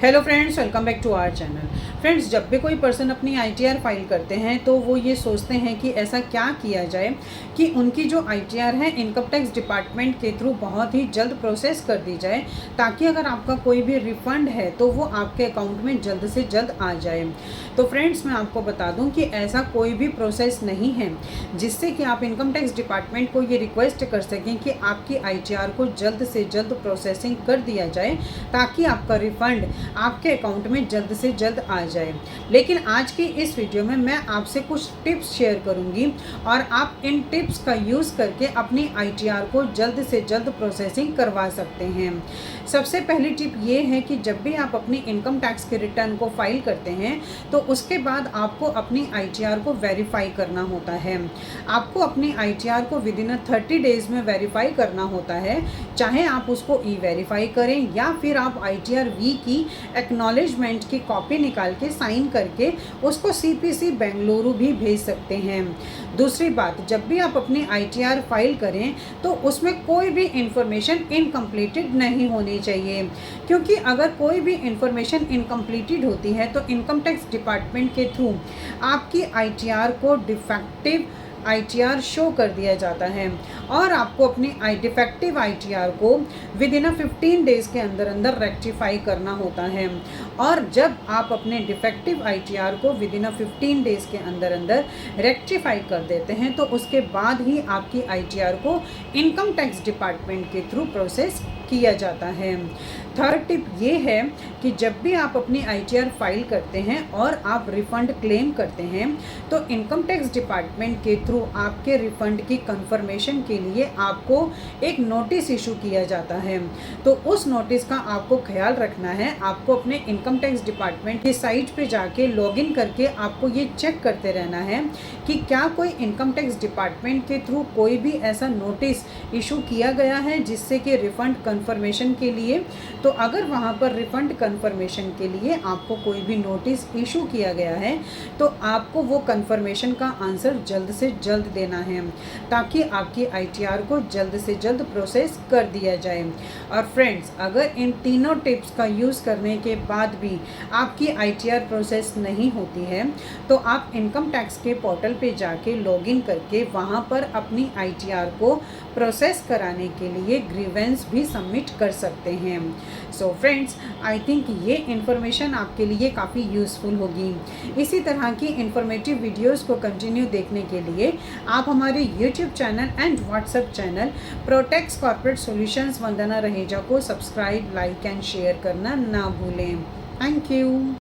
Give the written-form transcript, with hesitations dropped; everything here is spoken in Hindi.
Hello friends, welcome back to our channel. Friends, जब भी कोई पर्सन अपनी आईटीआर फाइल करते हैं तो वो ये सोचते हैं कि ऐसा क्या किया जाए कि उनकी जो आईटीआर है इनकम टैक्स डिपार्टमेंट के थ्रू बहुत ही जल्द प्रोसेस कर दी जाए, ताकि अगर आपका कोई भी रिफ़ंड है तो वो आपके अकाउंट में जल्द से जल्द आ जाए। तो फ्रेंड्स, मैं आपको बता दूं कि ऐसा कोई भी प्रोसेस नहीं है जिससे कि आप इनकम टैक्स डिपार्टमेंट को ये रिक्वेस्ट कर सकें कि आपकी आईटीआर को जल्द से जल्द प्रोसेसिंग कर दिया जाए, ताकि आपका रिफ़ंड आपके अकाउंट में जल्द से जल्द आ जाए। लेकिन आज की इस वीडियो में मैं आपसे कुछ टिप्स शेयर करूंगी और आप इन टिप्स का यूज़ करके अपनी आईटीआर को जल्द से जल्द प्रोसेसिंग करवा सकते हैं। सबसे पहली टिप ये है कि जब भी आप अपनी इनकम टैक्स के रिटर्न को फाइल करते हैं तो उसके बाद आपको अपनी आईटीआर को वेरीफाई करना होता है। आपको अपनी आईटीआर को विद इन 30 डेज़ में वेरीफाई करना होता है, चाहे आप उसको ई वेरीफाई करें या फिर आप आईटीआर वी की एक्नॉलेजमेंट की कॉपी निकाल के साइन करके उसको सीपीसी बेंगलुरु भी भेज सकते हैं। दूसरी बात, जब भी आप अपनी आईटीआर फाइल करें तो उसमें कोई भी इंफॉर्मेशन इनकम्प्लीटेड नहीं होनी चाहिए, क्योंकि अगर कोई भी इंफॉर्मेशन इनकम्प्लीटेड होती है तो इनकम टैक्स डिपार्टमेंट के थ्रू आपकी आईटीआर को डिफेक्टिव आईटीआर शो कर दिया जाता है और आपको अपनी डिफेक्टिव आईटीआर को विद इन 15 डेज़ के अंदर अंदर रेक्टिफाई करना होता है। और जब आप अपने डिफेक्टिव आईटीआर को विद इन 15 डेज़ के अंदर अंदर रेक्टिफाई कर देते हैं तो उसके बाद ही आपकी आईटीआर को इनकम टैक्स डिपार्टमेंट के थ्रू प्रोसेस किया जाता है। थर्ड टिप ये है कि जब भी आप अपनी आईटीआर फाइल करते हैं और आप रिफ़ंड क्लेम करते हैं तो इनकम टैक्स डिपार्टमेंट के थ्रू आपके रिफ़ंड की कंफर्मेशन के लिए आपको एक नोटिस इशू किया जाता है। तो उस नोटिस का आपको ख्याल रखना है। आपको अपने इनकम टैक्स डिपार्टमेंट की साइट पे जाके लॉगिन करके आपको ये चेक करते रहना है कि क्या कोई इनकम टैक्स डिपार्टमेंट के थ्रू कोई भी ऐसा नोटिस इशू किया गया है जिससे कि रिफ़ंड कंफर्मेशन के लिए, तो अगर वहाँ पर रिफ़ंड कंफर्मेशन के लिए आपको कोई भी नोटिस इशू किया गया है तो आपको वो कंफर्मेशन का आंसर जल्द से जल्द देना है, ताकि आपकी आईटीआर को जल्द से जल्द प्रोसेस कर दिया जाए। और फ्रेंड्स, अगर इन तीनों टिप्स का यूज़ करने के बाद भी आपकी आईटीआर प्रोसेस नहीं होती है तो आप इनकम टैक्स के पोर्टल पे जाके लॉगिन करके वहाँ पर अपनी आईटीआर को प्रोसेस कराने के लिए ग्रीवेंस भी सबमिट कर सकते हैं। सो फ्रेंड्स, आई थिंक ये इन्फॉर्मेशन आपके लिए काफ़ी यूज़फुल होगी। इसी तरह की इन्फॉर्मेटिव वीडियोस को कंटिन्यू देखने के लिए आप हमारे YouTube channel and WhatsApp channel Protex corporate solutions Vandana Raheja को सब्सक्राइब, लाइक एंड शेयर करना ना भूलें। Thank you.